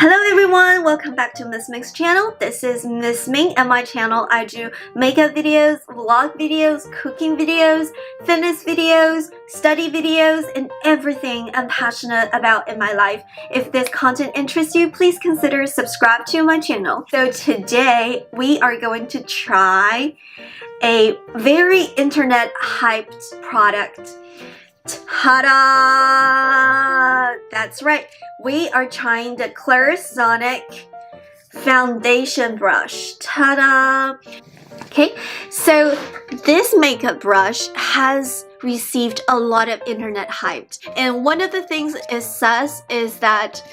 Hello everyone, welcome back to Miss Ming's channel. This is Miss Ming, and my channel I do makeup videos, vlog videos, cooking videos, fitness videos, study videos, and everything I'm passionate about in my life. If this content interests you, please consider subscribe to my channel. So today we are going to try a very internet hyped product. Ta-da! That's right. We are trying the Clarisonic Foundation Brush. Ta-da! Okay, so this makeup brush has received a lot of internet hype, and one of the things it says is that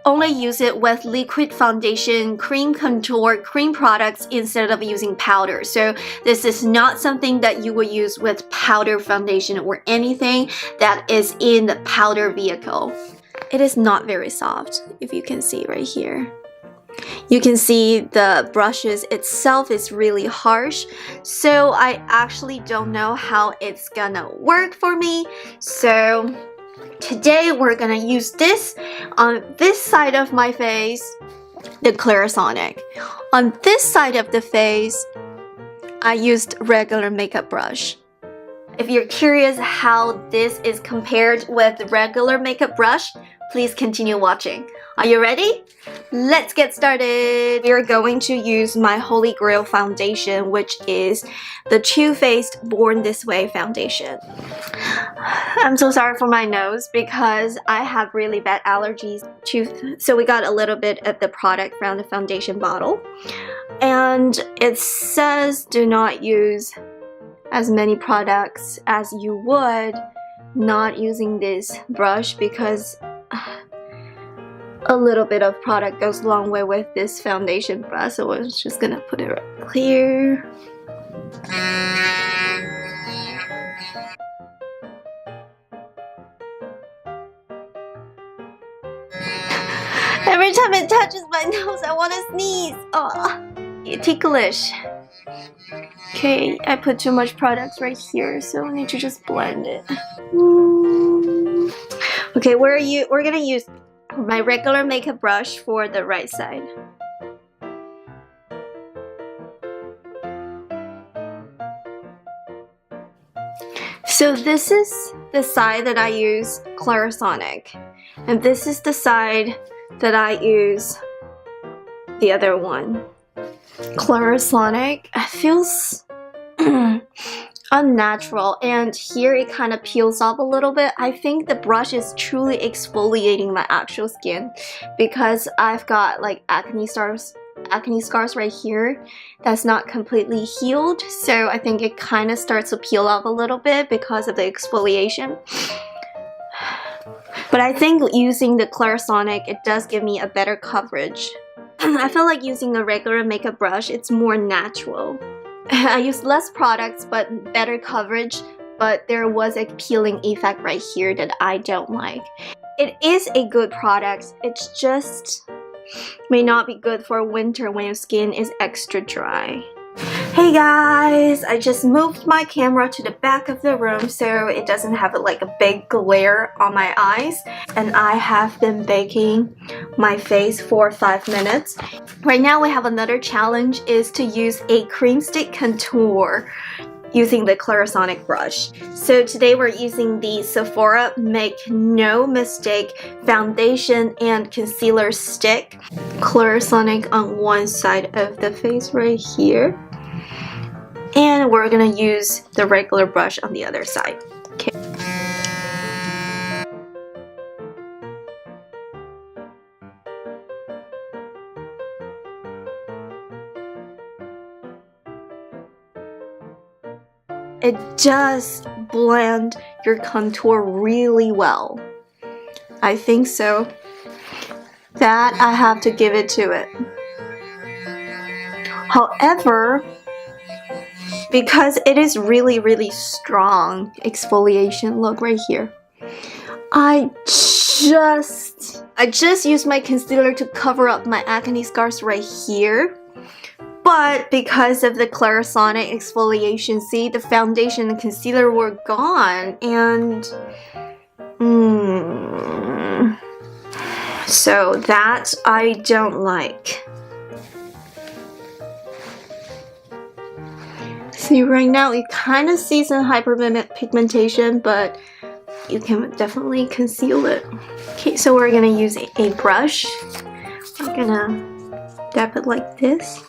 only use it with liquid foundation, cream contour, cream products instead of using powder. So this is not something that you will use with powder foundation or anything that is in the powder vehicle. It is not very soft, if you can see right here. You can see the brushes itself is really harsh, so I actually don't know how it's gonna work for me. So today we're gonna use this on this side of my face, the Clarisonic. On this side of the face, I used regular makeup brush. If you're curious how this is compared with the regular makeup brush, please continue watching. Are you ready? Let's get started. We are going to use my Holy Grail foundation, which is the Too Faced Born This Way foundation. I'm so sorry for my nose because I have really bad allergies so we got a little bit of the product from the foundation bottle. And it says do not use as many products as you would not using this brush, because a little bit of product goes a long way with this foundation brush. So we're just gonna put it right here. Every time it touches my nose, I want to sneeze. Oh, ticklish. Okay, I put too much products right here, so I need to just blend it. Okay, we're gonna use my regular makeup brush for the right side. So this is the side that I use Clarisonic, and this is the side that I use the other one. Clarisonic feels unnatural, and here it kind of peels off a little bit. I think the brush is truly exfoliating my actual skin because I've got like acne scars right here that's not completely healed, so I think it kind of starts to peel off a little bit because of the exfoliation. But I think using the Clarisonic, it does give me a better coverage. I feel like using a regular makeup brush, it's more natural. I use less products but better coverage, but there was a peeling effect right here that I don't like. It is a good product, it's just may not be good for winter when your skin is extra dry. Hey guys, I just moved my camera to the back of the room so it doesn't have like a big glare on my eyes, and I have been baking my face for 5 minutes. Right now we have another challenge, is to use a cream stick contour using the Clarisonic brush. So today we're using the Sephora Make No Mistake foundation and concealer stick. Clarisonic on one side of the face right here, and we're gonna use the regular brush on the other side. Okay. It does blend your contour really well. I think so. That I have to give it to it. However, because it is really strong exfoliation, look right here, I just used my concealer to cover up my acne scars right here, but because of the Clarisonic exfoliation, see, the foundation and concealer were gone, and So that I don't like. See, right now you kind of see some hyperpigmentation, but you can definitely conceal it. Okay, so we're gonna use a brush. We're gonna dab it like this.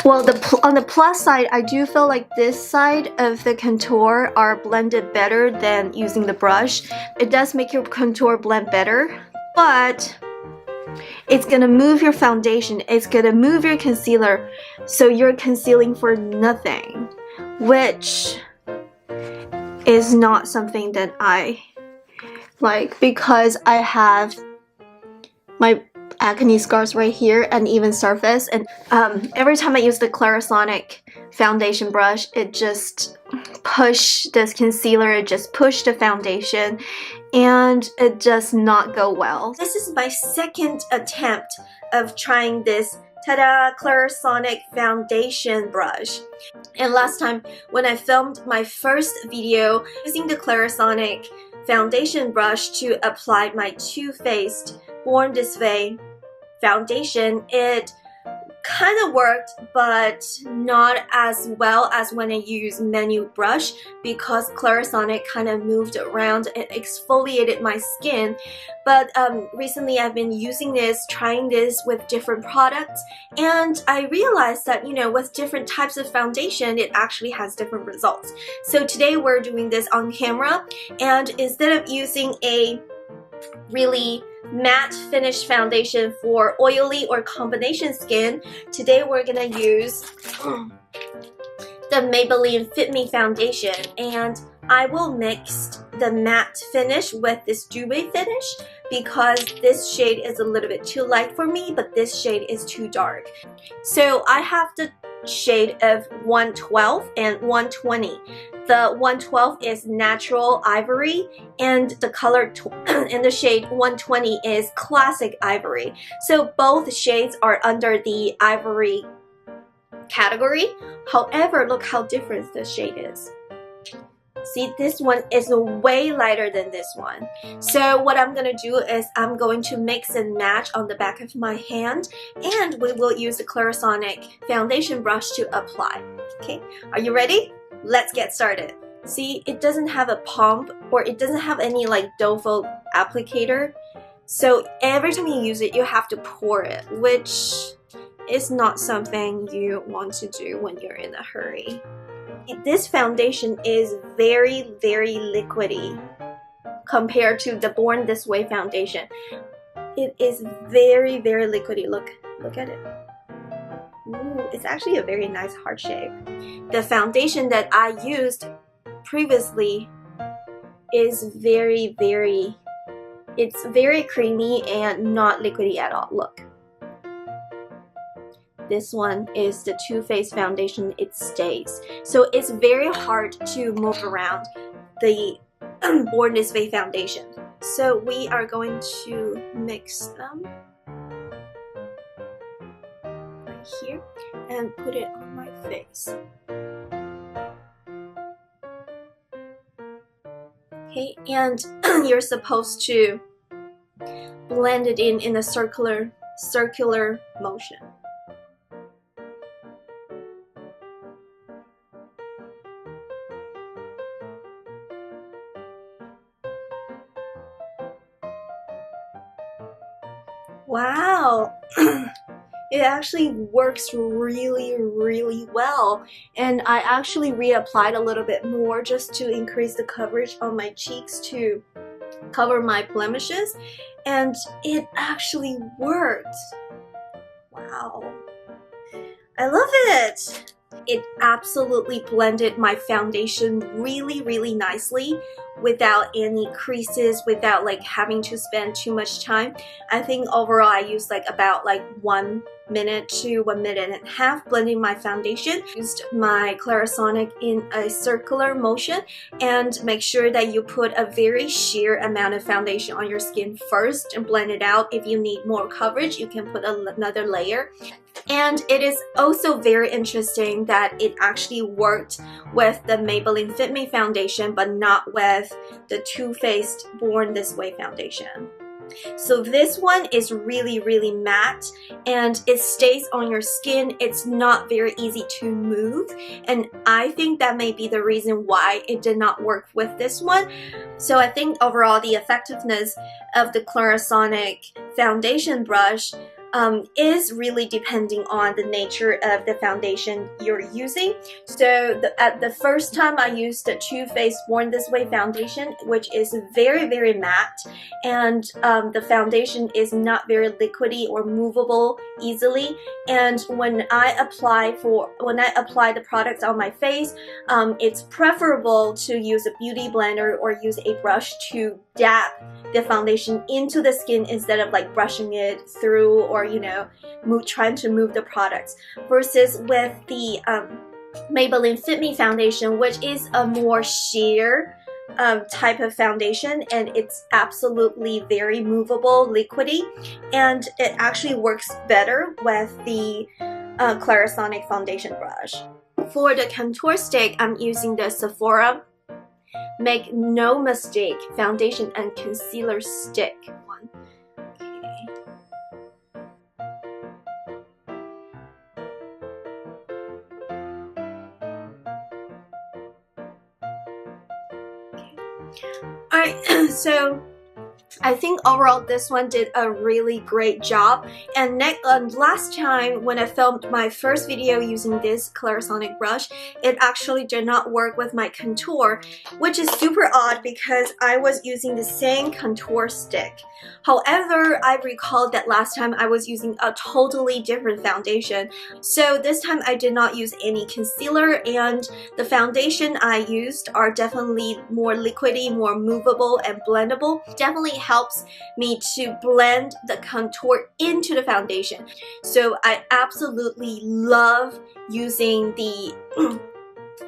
Well, on the plus side, I do feel like this side of the contour are blended better than using the brush. It does make your contour blend better, but it's gonna move your foundation, it's gonna move your concealer, so you're concealing for nothing, which is not something that I like, because I have my acne scars right here and even surface, and every time I use the Clarisonic foundation brush, it just push this concealer, it just push the foundation, and it does not go well. This is my second attempt of trying this ta-da Clarisonic foundation brush. And last time when I filmed my first video using the Clarisonic foundation brush to apply my Too Faced Born This Way foundation, it kind of worked, but not as well as when I use menu brush, because Clarisonic kind of moved around and exfoliated my skin. But recently I've been using this, trying this with different products, and I realized that, you know, with different types of foundation, it actually has different results. So today we're doing this on camera, and instead of using a really matte finish foundation for oily or combination skin, today we're gonna use the Maybelline Fit Me Foundation, and I will mix the matte finish with this dewy finish because this shade is a little bit too light for me, but this shade is too dark. So I have the shade of 112 and 120. The 112 is Natural Ivory, and the color in the shade 120 is Classic Ivory. So both shades are under the ivory category. However, look how different this shade is. See, this one is way lighter than this one. So what I'm gonna do is I'm going to mix and match on the back of my hand, and we will use the Clarisonic foundation brush to apply. Okay, are you ready? Let's get started. See, it doesn't have a pump, or it doesn't have any like doe foot applicator. So every time you use it, you have to pour it, which is not something you want to do when you're in a hurry. This foundation is very, very liquidy compared to the Born This Way foundation. It is very, very liquidy. Look at it. Ooh, it's actually a very nice heart shape. The foundation that I used previously is very, it's very creamy and not liquidy at all. Look. This one is the Too Faced foundation. It stays. So it's very hard to move around the Born This Way foundation. So we are going to mix them right here and put it on my face. Okay, and you're supposed to blend it in a circular motion. Wow, it actually works really well, and I actually reapplied a little bit more just to increase the coverage on my cheeks to cover my blemishes, and it actually worked. Wow, I love it. It absolutely blended my foundation really nicely without any creases, without like having to spend too much time. I think overall I used like about 1 minute to 1 minute and a half blending my foundation. Used my Clarisonic in a circular motion, and make sure that you put a very sheer amount of foundation on your skin first and blend it out. If you need more coverage, you can put another layer. And it is also very interesting that it actually worked with the Maybelline Fit Me Foundation, but not with the Too Faced Born This Way foundation. So this one is really matte and it stays on your skin. It's not very easy to move, and I think that may be the reason why it did not work with this one. So I think overall the effectiveness of the Clarisonic Foundation Brush is really depending on the nature of the foundation you're using. So at the first time I used the Too Faced Born This Way foundation, which is very matte, and the foundation is not very liquidy or movable easily. And when I apply the products on my face, it's preferable to use a beauty blender or use a brush to dab the foundation into the skin instead of like brushing it through or, you know, trying to move the products, versus with the Maybelline Fit Me foundation, which is a more sheer type of foundation, and it's absolutely very movable, liquidy, and it actually works better with the Clarisonic Foundation Brush. For the contour stick, I'm using the Sephora Make No Mistake Foundation and Concealer Stick one. Alright, so I think overall this one did a really great job. And last time when I filmed my first video using this Clarisonic brush, it actually did not work with my contour, which is super odd because I was using the same contour stick. However, I recalled that last time I was using a totally different foundation. So this time I did not use any concealer, and the foundation I used are definitely more liquidy, more movable and blendable. Definitely helps me to blend the contour into the foundation. So I absolutely love using the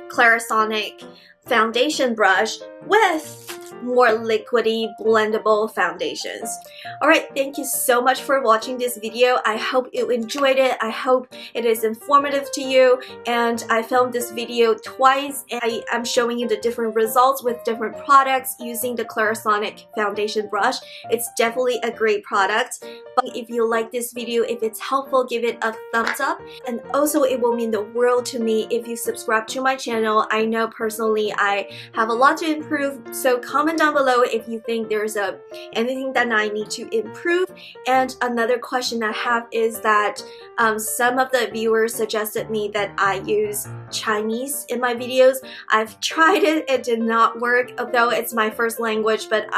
Clarisonic foundation brush with more liquidy, blendable foundations. Alright, thank you so much for watching this video. I hope you enjoyed it. I hope it is informative to you, and I filmed this video twice, and I'm showing you the different results with different products using the Clarisonic foundation brush. It's definitely a great product. But if you like this video, if it's helpful, give it a thumbs up, and also it will mean the world to me if you subscribe to my channel. I know personally I have a lot to improve, so comment down below if you think there's anything that I need to improve. And another question I have is that some of the viewers suggested me that I use Chinese in my videos. I've tried it, it did not work, although it's my first language, but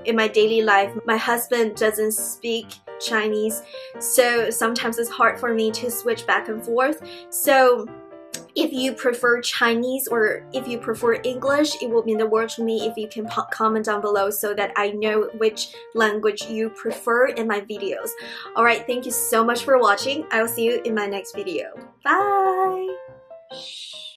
in my daily life, my husband doesn't speak Chinese, so sometimes it's hard for me to switch back and forth. So if you prefer Chinese or if you prefer English, it will mean the world to me if you can comment down below so that I know which language you prefer in my videos. Alright, thank you so much for watching. I will see you in my next video. Bye!